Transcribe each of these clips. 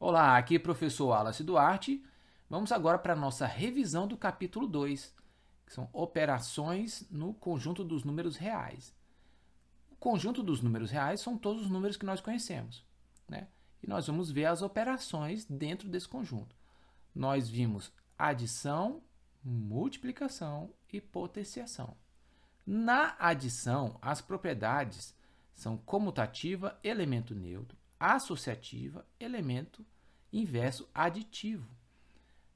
Olá, aqui é o professor Wallace Duarte. Vamos agora para a nossa revisão do capítulo 2, que são operações no conjunto dos números reais. O conjunto dos números reais são todos os números que nós conhecemos, né? E nós vamos ver as operações dentro desse conjunto. Nós vimos adição, multiplicação e potenciação. Na adição, as propriedades são comutativa, elemento neutro, associativa, elemento inverso aditivo.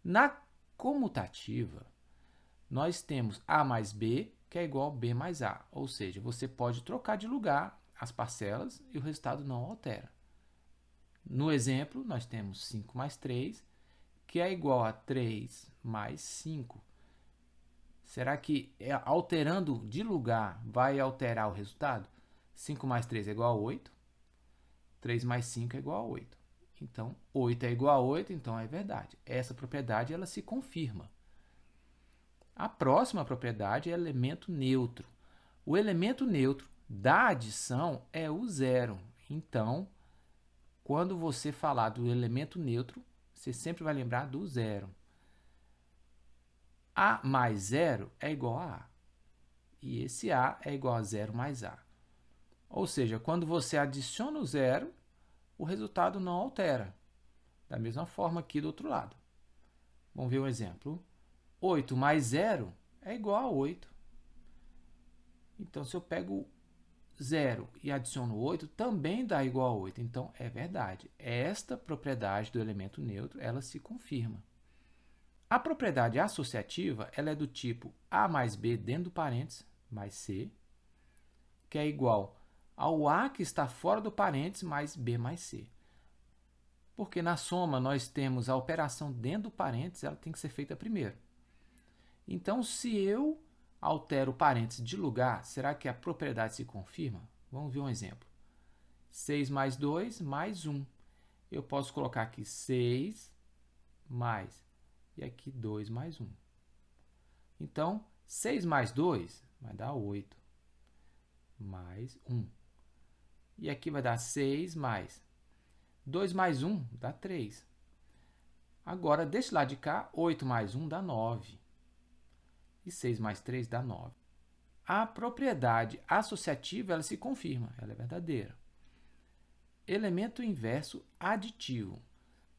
Na comutativa, nós temos A mais B, que é igual a B mais A, ou seja, você pode trocar de lugar as parcelas e o resultado não altera. No exemplo, nós temos 5 mais 3, que é igual a 3 mais 5. Será que alterando de lugar vai alterar o resultado? 5 mais 3 é igual a 8. 3 mais 5 é igual a 8. Então, 8 é igual a 8, então é verdade. Essa propriedade ela se confirma. A próxima propriedade é elemento neutro. O elemento neutro da adição é o zero. Então, quando você falar do elemento neutro, você sempre vai lembrar do zero. A mais zero é igual a A. E esse A é igual a zero mais A. Ou seja, quando você adiciona o zero, o resultado não altera. Da mesma forma aqui do outro lado. Vamos ver um exemplo. 8 mais 0 é igual a 8. Então, se eu pego 0 e adiciono 8, também dá igual a 8. Então, é verdade. Esta propriedade do elemento neutro, ela se confirma. A propriedade associativa, ela é do tipo A mais B dentro do parênteses, mais C, que é igual ao A que está fora do parênteses, mais B mais C. Porque na soma nós temos a operação dentro do parênteses, ela tem que ser feita primeiro. Então, se eu altero o parênteses de lugar, será que a propriedade se confirma? Vamos ver um exemplo. 6 mais 2 mais 1. Eu posso colocar aqui 6 mais, e aqui 2 mais 1. Então, 6 mais 2 vai dar 8, mais 1. E aqui vai dar 6 mais 2 mais 1 dá 3. Agora, desse lado de cá, 8 mais 1 dá 9. E 6 mais 3 dá 9. A propriedade associativa ela se confirma, ela é verdadeira. Elemento inverso aditivo.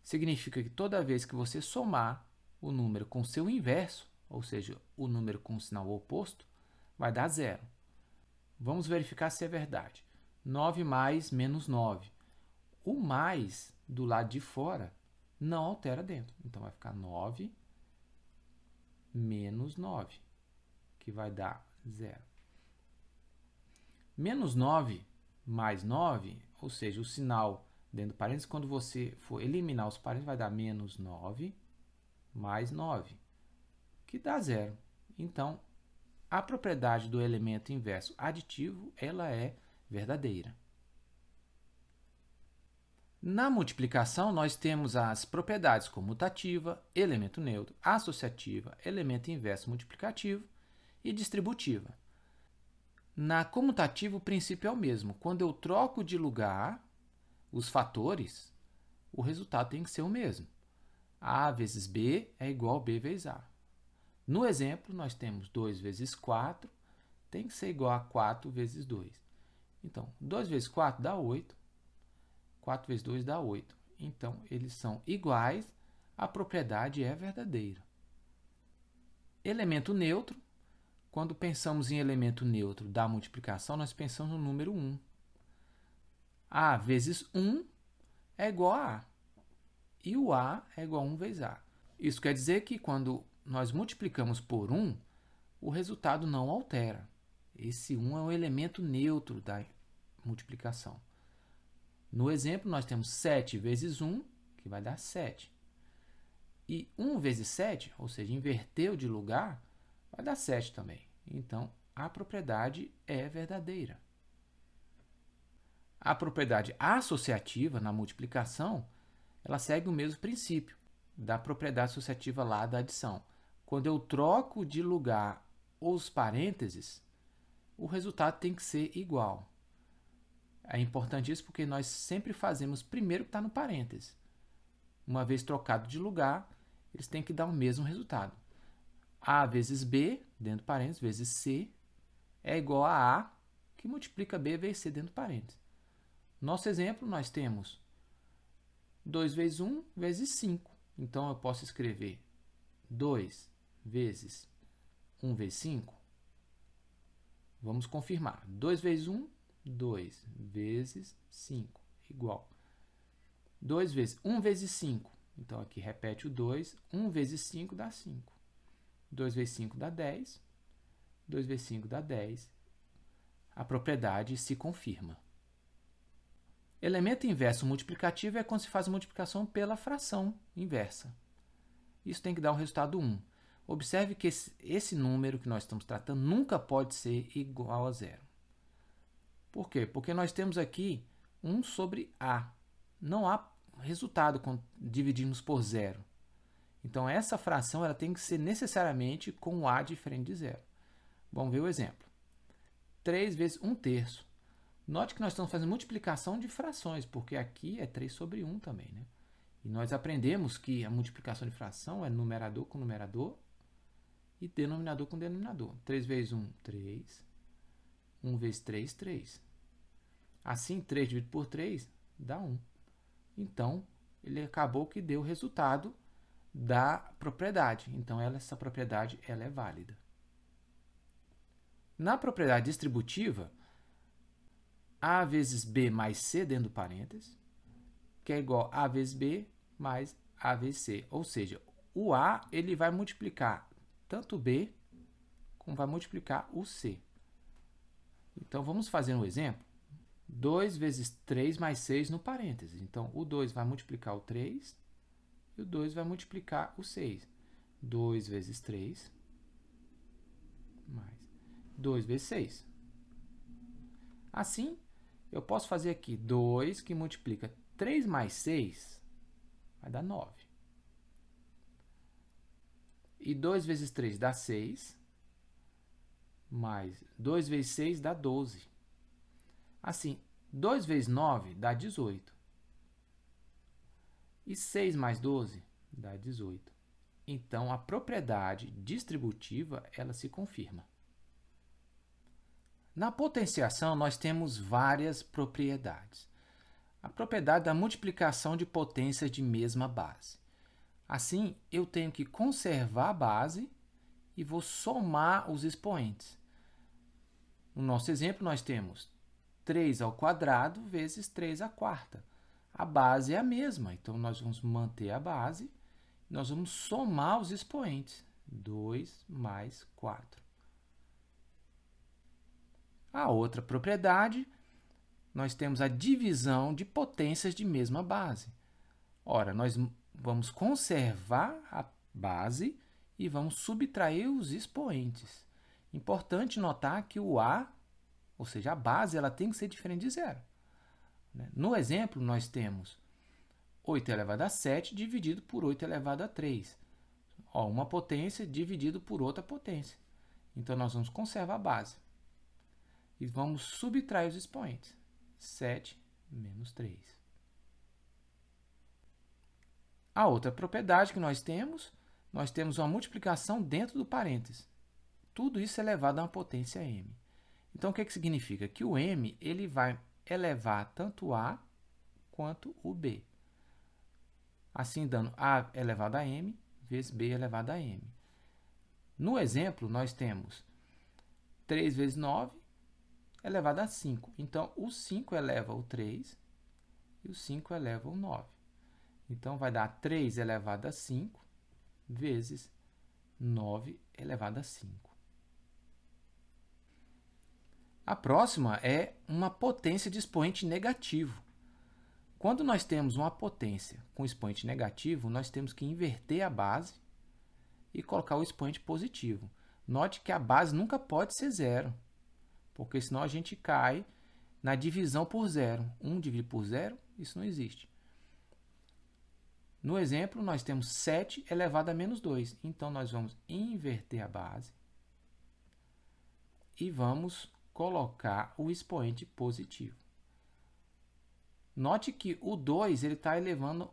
Significa que toda vez que você somar o número com seu inverso, ou seja, o número com o sinal oposto, vai dar zero. Vamos verificar se é verdade. 9 mais menos 9. O mais do lado de fora não altera dentro. Então, vai ficar 9 menos 9, que vai dar zero. Menos 9 mais 9, ou seja, o sinal dentro do parênteses, quando você for eliminar os parênteses, vai dar menos 9 mais 9, que dá zero. Então, a propriedade do elemento inverso aditivo, ela é verdadeira. Na multiplicação, nós temos as propriedades comutativa, elemento neutro, associativa, elemento inverso multiplicativo e distributiva. Na comutativa, o princípio é o mesmo. Quando eu troco de lugar os fatores, o resultado tem que ser o mesmo. A vezes B é igual a B vezes A. No exemplo, nós temos 2 vezes 4, tem que ser igual a 4 vezes 2. Então, 2 vezes 4 dá 8. 4 vezes 2 dá 8. Então, eles são iguais, a propriedade é verdadeira. Elemento neutro. Quando pensamos em elemento neutro da multiplicação, nós pensamos no número 1. A vezes 1 é igual a A. E o A é igual a 1 vezes A. Isso quer dizer que quando nós multiplicamos por 1, o resultado não altera. Esse 1 é o elemento neutro da multiplicação. No exemplo, nós temos 7 vezes 1, que vai dar 7. E 1 vezes 7, ou seja, inverteu de lugar, vai dar 7 também. Então, a propriedade é verdadeira. A propriedade associativa na multiplicação, ela segue o mesmo princípio da propriedade associativa lá da adição. Quando eu troco de lugar os parênteses, o resultado tem que ser igual. É importante isso porque nós sempre fazemos primeiro o que está no parêntese. uma vez trocado de lugar, eles têm que dar o mesmo resultado. A vezes B, dentro de parênteses, vezes C, é igual a A, que multiplica B vezes C dentro de parênteses. Nosso exemplo, nós temos 2 vezes 1 vezes 5. Então, eu posso escrever 2 vezes 1 vezes 5. Vamos confirmar. 2 vezes 1, 2 vezes 5, igual. 2 vezes 1 vezes 5. Então, aqui repete o 2. 1 vezes 5 dá 5. 2 vezes 5 dá 10. 2 vezes 5 dá 10. A propriedade se confirma. Elemento inverso multiplicativo é quando se faz a multiplicação pela fração inversa. Isso tem que dar o resultado 1. Observe que esse número que nós estamos tratando nunca pode ser igual a zero. Por quê? Porque nós temos aqui 1 sobre A. Não há resultado quando dividimos por zero. Então, essa fração ela tem que ser necessariamente com o A diferente de zero. Vamos ver o exemplo. 3 vezes 1/3. Note que nós estamos fazendo multiplicação de frações, porque aqui é 3 sobre 1 também, né? E nós aprendemos que a multiplicação de fração é numerador com numerador e denominador com denominador. 3 vezes 1, 3. 1 vezes 3, 3. Assim, 3 dividido por 3 dá 1. Então, ele acabou que deu o resultado da propriedade. Então, essa propriedade ela é válida. Na propriedade distributiva, A vezes B mais C dentro do parênteses, que é igual a A vezes B mais A vezes C. Ou seja, o A ele vai multiplicar tanto o B como vai multiplicar o C. Então, vamos fazer um exemplo. 2 vezes 3 mais 6 no parênteses. Então, o 2 vai multiplicar o 3 e o 2 vai multiplicar o 6. 2 vezes 3 mais 2 vezes 6. Assim, eu posso fazer aqui 2 que multiplica 3 mais 6, vai dar 9. E 2 vezes 3 dá 6, mais 2 vezes 6 dá 12. Assim, 2 vezes 9 dá 18. E 6 mais 12 dá 18. Então, a propriedade distributiva ela se confirma. Na potenciação, nós temos várias propriedades. A propriedade da multiplicação de potências de mesma base. Assim, eu tenho que conservar a base e vou somar os expoentes. No nosso exemplo, nós temos 3 ao quadrado vezes 3 à quarta. A base é a mesma, então nós vamos manter a base, nós vamos somar os expoentes. 2 mais 4. A outra propriedade, nós temos a divisão de potências de mesma base. Ora, nós vamos conservar a base e vamos subtrair os expoentes. Importante notar que o A, ou seja, a base, ela tem que ser diferente de zero. No exemplo, nós temos 8 elevado a 7 dividido por 8 elevado a 3. Uma potência dividido por outra potência. Então, nós vamos conservar a base. E vamos subtrair os expoentes. 7 menos 3. A outra propriedade que nós temos uma multiplicação dentro do parênteses. Tudo isso é elevado a uma potência m. Então, o que significa? Que o m ele vai elevar tanto a quanto o b. Assim, dando a elevado a m vezes b elevado a m. No exemplo, nós temos 3 vezes 9 elevado a 5. Então, o 5 eleva o 3 e o 5 eleva o 9. Então, vai dar 3 elevado a 5 vezes 9 elevado a 5. A próxima é uma potência de expoente negativo. Quando nós temos uma potência com expoente negativo, nós temos que inverter a base e colocar o expoente positivo. Note que a base nunca pode ser zero, porque senão a gente cai na divisão por zero. 1 dividido por zero, isso não existe. No exemplo, nós temos 7 elevado a menos 2. Então, nós vamos inverter a base e vamos colocar o expoente positivo. Note que o 2 está elevando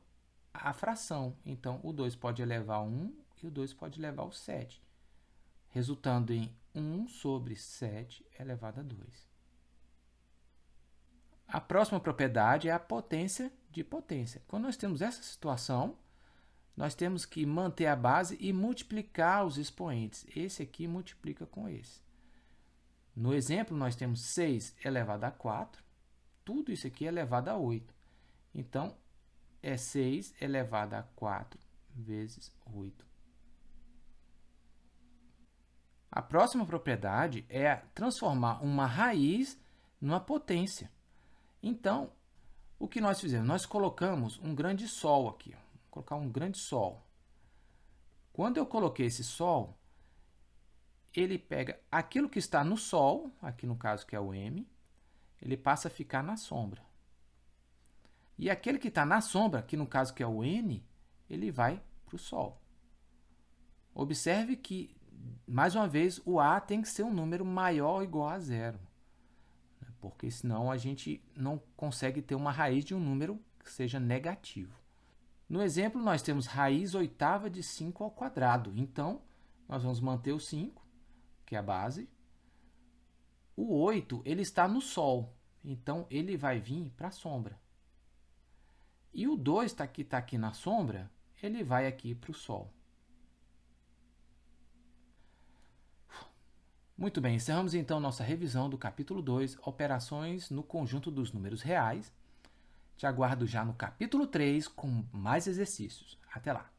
a fração. Então, o 2 pode elevar a 1 e o 2 pode elevar ao 7, resultando em 1 sobre 7 elevado a 2. A próxima propriedade é a potência de potência. Quando nós temos essa situação, nós temos que manter a base e multiplicar os expoentes. Esse aqui multiplica com esse. No exemplo, nós temos 6 elevado a 4. Tudo isso aqui é elevado a 8. Então, é 6 elevado a 4 vezes 8. A próxima propriedade é transformar uma raiz numa potência. Então, o que nós fizemos? Nós colocamos um grande Sol aqui. Vou colocar um grande Sol. Quando eu coloquei esse Sol, ele pega aquilo que está no Sol, aqui no caso que é o M, ele passa a ficar na sombra. E aquele que está na sombra, aqui no caso que é o N, ele vai para o Sol. Observe que, mais uma vez, o A tem que ser um número maior ou igual a zero, porque senão a gente não consegue ter uma raiz de um número que seja negativo. No exemplo, nós temos raiz oitava de 5 ao quadrado. Então, nós vamos manter o 5, que é a base. O 8, ele está no Sol, então ele vai vir para a sombra. E o 2 está aqui na sombra, ele vai aqui para o Sol. Muito bem, encerramos então nossa revisão do capítulo 2, operações no conjunto dos números reais. Te aguardo já no capítulo 3 com mais exercícios. Até lá!